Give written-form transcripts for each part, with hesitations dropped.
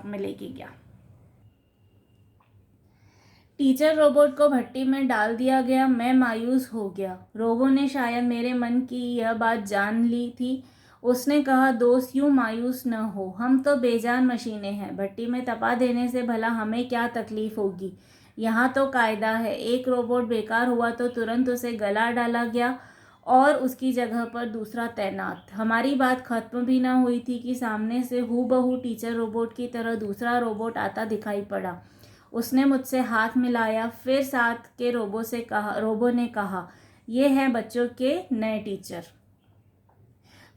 में लेके गया। टीचर रोबोट को भट्टी में डाल दिया गया। मैं मायूस हो गया। रोबो ने शायद मेरे मन की यह बात जान ली थी। उसने कहा, दोस्त यूं मायूस न हो, हम तो बेजान मशीनें हैं। भट्टी में तपा देने से भला हमें क्या तकलीफ होगी। यहाँ तो कायदा है, एक रोबोट बेकार हुआ तो तुरंत उसे गला डाला गया और उसकी जगह पर दूसरा तैनात। हमारी बात खत्म भी न हुई थी कि सामने से हूबहू टीचर रोबोट की तरह दूसरा रोबोट आता दिखाई पड़ा। उसने मुझसे हाथ मिलाया, फिर साथ के रोबो ने कहा, ये हैं बच्चों के नए टीचर।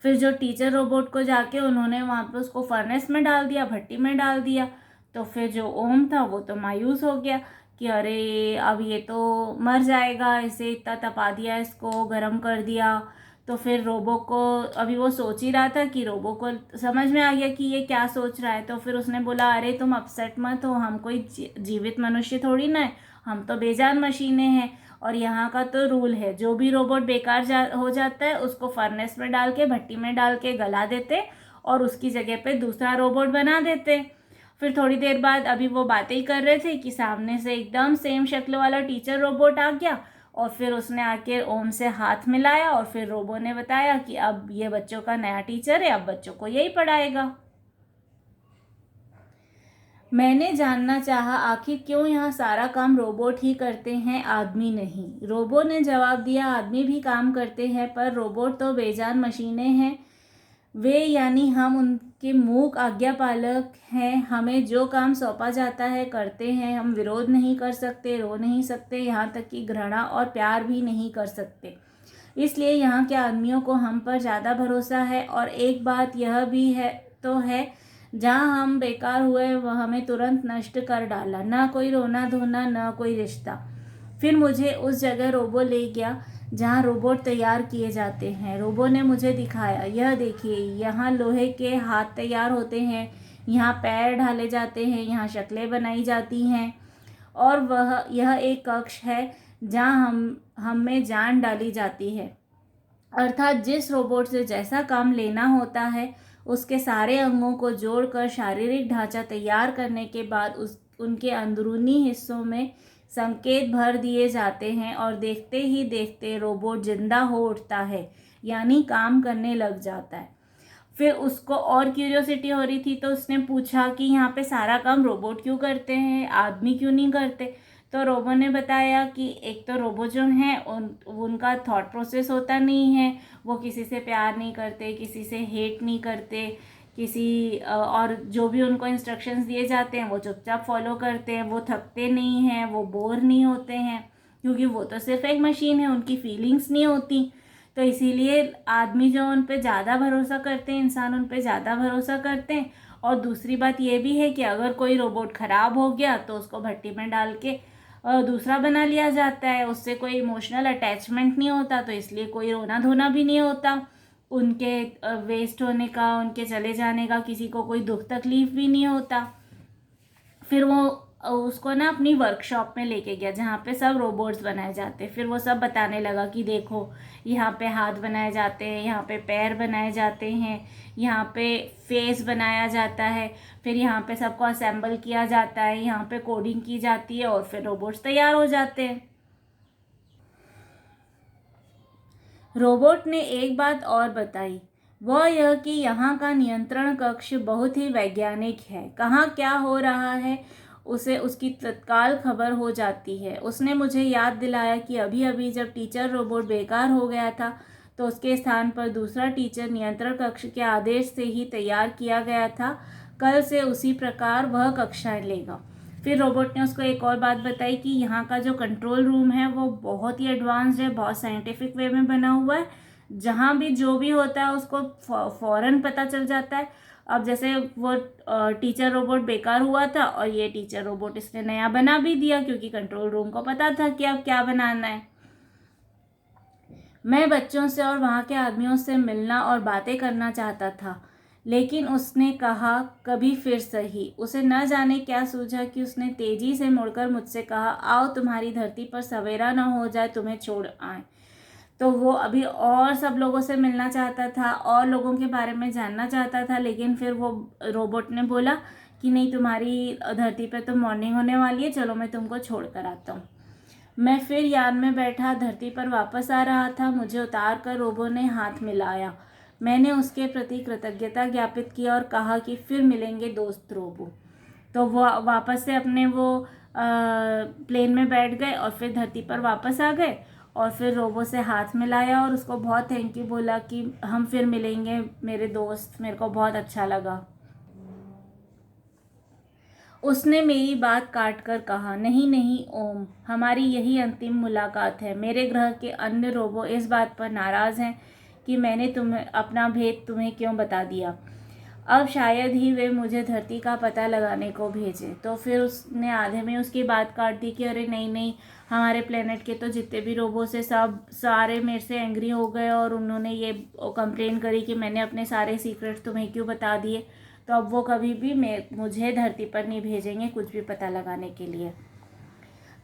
फिर जो टीचर रोबोट को जाके उन्होंने वहाँ पे उसको फर्नेस में डाल दिया, भट्टी में डाल दिया। तो फिर जो ओम था वो तो मायूस हो गया कि अरे अब ये तो मर जाएगा, इसे इतना तपा दिया, इसको गर्म कर दिया। तो फिर रोबो को, अभी वो सोच ही रहा था कि रोबो को समझ में आ गया कि ये क्या सोच रहा है। तो फिर उसने बोला, अरे तुम अपसेट मत हो, हम कोई जीवित मनुष्य थोड़ी ना है, हम तो बेजान मशीनें हैं। और यहाँ का तो रूल है, जो भी रोबोट बेकार हो जाता है उसको फर्नेस में डाल के, भट्टी में डाल के गला देते और उसकी जगह पे दूसरा रोबोट बना देते। फिर थोड़ी देर बाद अभी वो बातें ही कर रहे थे कि सामने से एकदम सेम शक्ल वाला टीचर रोबोट आ गया और फिर उसने आके ओम से हाथ मिलाया और फिर रोबो ने बताया कि अब ये बच्चों का नया टीचर है, अब बच्चों को यही पढ़ाएगा। मैंने जानना चाहा, आखिर क्यों यहाँ सारा काम रोबोट ही करते हैं, आदमी नहीं। रोबो ने जवाब दिया, आदमी भी काम करते हैं पर रोबोट तो बेजान मशीनें हैं। वे यानी हम उनके मूक आज्ञापालक हैं। हमें जो काम सौंपा जाता है करते हैं। हम विरोध नहीं कर सकते, रो नहीं सकते, यहाँ तक कि घृणा और प्यार भी नहीं कर सकते। इसलिए यहाँ के आदमियों को हम पर ज़्यादा भरोसा है। और एक बात यह भी है तो है, जहाँ हम बेकार हुए वह हमें तुरंत नष्ट कर डाला। ना कोई रोना धोना, ना कोई रिश्ता। फिर मुझे उस जगह रोबो ले गया जहाँ रोबोट तैयार किए जाते हैं। रोबो ने मुझे दिखाया, यह देखिए, यहाँ लोहे के हाथ तैयार होते हैं, यहाँ पैर ढाले जाते हैं, यहाँ शक्लें बनाई जाती हैं। और यह एक कक्ष है जहाँ हम में जान डाली जाती है। अर्थात जिस रोबोट से जैसा काम लेना होता है उसके सारे अंगों को जोड़कर शारीरिक ढांचा तैयार करने के बाद उनके अंदरूनी हिस्सों में संकेत भर दिए जाते हैं और देखते ही देखते रोबोट जिंदा हो उठता है, यानी काम करने लग जाता है। फिर उसको और क्यूरियोसिटी हो रही थी तो उसने पूछा कि यहाँ पे सारा काम रोबोट क्यों करते हैं, आदमी क्यों नहीं करते। तो रोबो ने बताया कि एक तो रोबो जो हैं उनका थॉट प्रोसेस होता नहीं है, वो किसी से प्यार नहीं करते, किसी से हेट नहीं करते, और जो भी उनको इंस्ट्रक्शंस दिए जाते हैं वो चुपचाप फॉलो करते हैं। वो थकते नहीं हैं, वो बोर नहीं होते हैं, क्योंकि वो तो सिर्फ एक मशीन है, उनकी फीलिंग्स नहीं होती। तो इसीलिए आदमी जो उन पे ज़्यादा भरोसा करते हैं, इंसान उन पे ज़्यादा भरोसा करते हैं। और दूसरी बात ये भी है कि अगर कोई रोबोट ख़राब हो गया तो उसको भट्टी में डाल के दूसरा बना लिया जाता है। उससे कोई इमोशनल अटैचमेंट नहीं होता, तो इसलिए कोई रोना धोना भी नहीं होता उनके वेस्ट होने का, उनके चले जाने का, किसी को कोई दुख तकलीफ भी नहीं होता। फिर वो उसको ना अपनी वर्कशॉप में लेके गया जहाँ पे सब रोबोट्स बनाए जाते हैं। फिर वो सब बताने लगा कि देखो, यहाँ पे हाथ बनाए जाते हैं, यहाँ पे पैर बनाए जाते हैं, यहाँ पे फेस बनाया जाता है, फिर यहाँ पे सबको असेंबल किया जाता है, यहाँ पे कोडिंग की जाती है और फिर रोबोट्स तैयार हो जाते हैं। रोबोट ने एक बात और बताई, वह यह कि यहाँ का नियंत्रण कक्ष बहुत ही वैज्ञानिक है। कहाँ क्या हो रहा है उसे उसकी तत्काल खबर हो जाती है। उसने मुझे याद दिलाया कि अभी अभी जब टीचर रोबोट बेकार हो गया था तो उसके स्थान पर दूसरा टीचर नियंत्रण कक्ष के आदेश से ही तैयार किया गया था। कल से उसी प्रकार वह कक्षाएं लेगा। फिर रोबोट ने उसको एक और बात बताई कि यहाँ का जो कंट्रोल रूम है वो बहुत ही एडवांस्ड है, बहुत साइंटिफिक वे में बना हुआ है। जहाँ भी जो भी होता है उसको फौरन पता चल जाता है। अब जैसे वो टीचर रोबोट बेकार हुआ था और ये टीचर रोबोट इसने नया बना भी दिया, क्योंकि कंट्रोल रूम को पता था कि अब क्या बनाना है। मैं बच्चों से और वहाँ के आदमियों से मिलना और बातें करना चाहता था, लेकिन उसने कहा कभी फिर सही। उसे न जाने क्या सूझा कि उसने तेजी से मुड़कर मुझसे कहा, आओ तुम्हारी धरती पर सवेरा न हो जाए, तुम्हें छोड़ आए। तो वो अभी और सब लोगों से मिलना चाहता था और लोगों के बारे में जानना चाहता था, लेकिन फिर वो रोबोट ने बोला कि नहीं तुम्हारी धरती पे तो मॉर्निंग होने वाली है, चलो मैं तुमको छोड़ कर आता हूँ। मैं फिर यान में बैठा धरती पर वापस आ रहा था। मुझे उतार कर रोबो ने हाथ मिलाया। मैंने उसके प्रति कृतज्ञता ज्ञापित की और कहा कि फिर मिलेंगे दोस्त रोबो। तो वो वापस से अपने वो प्लेन में बैठ गए और फिर धरती पर वापस आ गए और फिर रोबो से हाथ मिलाया और उसको बहुत थैंक यू बोला कि हम फिर मिलेंगे मेरे दोस्त, मेरे को बहुत अच्छा लगा। उसने मेरी बात काट कर कहा, नहीं नहीं ओम, हमारी यही अंतिम मुलाकात है। मेरे ग्रह के अन्य रोबो इस बात पर नाराज़ हैं कि मैंने तुम्हें अपना भेद तुम्हें क्यों बता दिया। अब शायद ही वे मुझे धरती का पता लगाने को भेजे। तो फिर उसने आधे में उसकी बात काट दी कि अरे नहीं नहीं, हमारे प्लेनेट के तो जितने भी रोबो से सब सारे मेरे से एंग्री हो गए और उन्होंने ये कंप्लेन करी कि मैंने अपने सारे सीक्रेट्स तुम्हें क्यों बता दिए। तो अब वो कभी भी मुझे धरती पर नहीं भेजेंगे कुछ भी पता लगाने के लिए।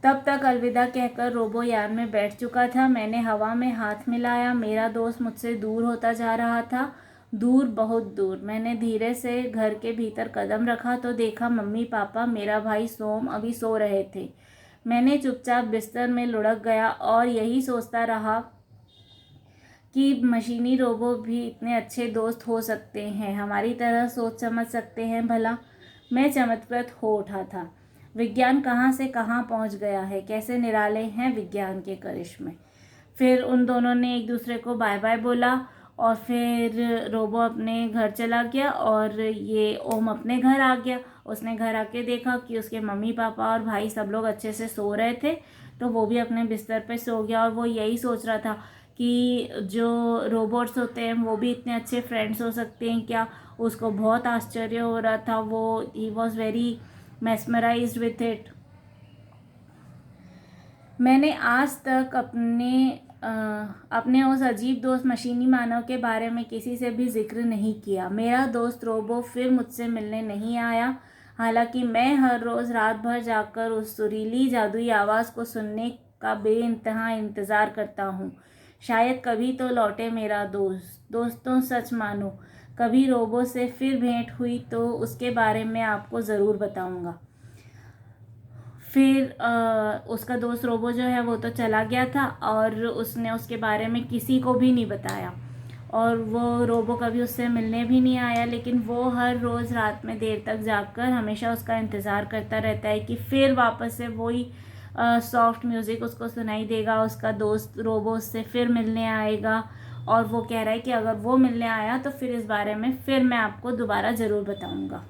तब तक अलविदा कहकर रोबो यान में बैठ चुका था। मैंने हवा में हाथ मिलाया। मेरा दोस्त मुझसे दूर होता जा रहा था, दूर, बहुत दूर। मैंने धीरे से घर के भीतर कदम रखा तो देखा मम्मी पापा मेरा भाई सोम अभी सो रहे थे। मैंने चुपचाप बिस्तर में लुढ़क गया और यही सोचता रहा कि मशीनी रोबो भी इतने अच्छे दोस्त हो सकते हैं, हमारी तरह सोच समझ सकते हैं भला। मैं चमत्कृत हो उठा था। विज्ञान कहाँ से कहाँ पहुँच गया है, कैसे निराले हैं विज्ञान के करिश्मे। फिर उन दोनों ने एक दूसरे को बाय बाय बोला और फिर रोबो अपने घर चला गया और ये ओम अपने घर आ गया। उसने घर आके देखा कि उसके मम्मी पापा और भाई सब लोग अच्छे से सो रहे थे, तो वो भी अपने बिस्तर पे सो गया और वो यही सोच रहा था कि जो रोबोट्स होते हैं वो भी इतने अच्छे फ्रेंड्स हो सकते हैं क्या। उसको बहुत आश्चर्य हो रहा था, वो he was very mesmerized with it। मैंने आज तक अपने उस अजीब दोस्त मशीनी मानव के बारे में किसी से भी जिक्र नहीं किया। मेरा दोस्त रोबो फिर मुझसे मिलने नहीं आया, हालांकि मैं हर रोज़ रात भर जाकर उस सुरीली जादुई आवाज़ को सुनने का बेइंतहा इंतज़ार करता हूँ। शायद कभी तो लौटे मेरा दोस्त। दोस्तों सच मानो, कभी रोबो से फिर भेंट हुई तो उसके बारे में आपको ज़रूर बताऊँगा। फिर उसका दोस्त रोबो जो है वो तो चला गया था और उसने उसके बारे में किसी को भी नहीं बताया और वो रोबो कभी उससे मिलने भी नहीं आया। लेकिन वो हर रोज़ रात में देर तक जागकर हमेशा उसका इंतज़ार करता रहता है कि फिर वापस से वही सॉफ्ट म्यूज़िक उसको सुनाई देगा, उसका दोस्त रोबो उससे फिर मिलने आएगा और वो कह रहा है कि अगर वो मिलने आया तो फिर इस बारे में फिर मैं आपको दोबारा ज़रूर बताऊँगा।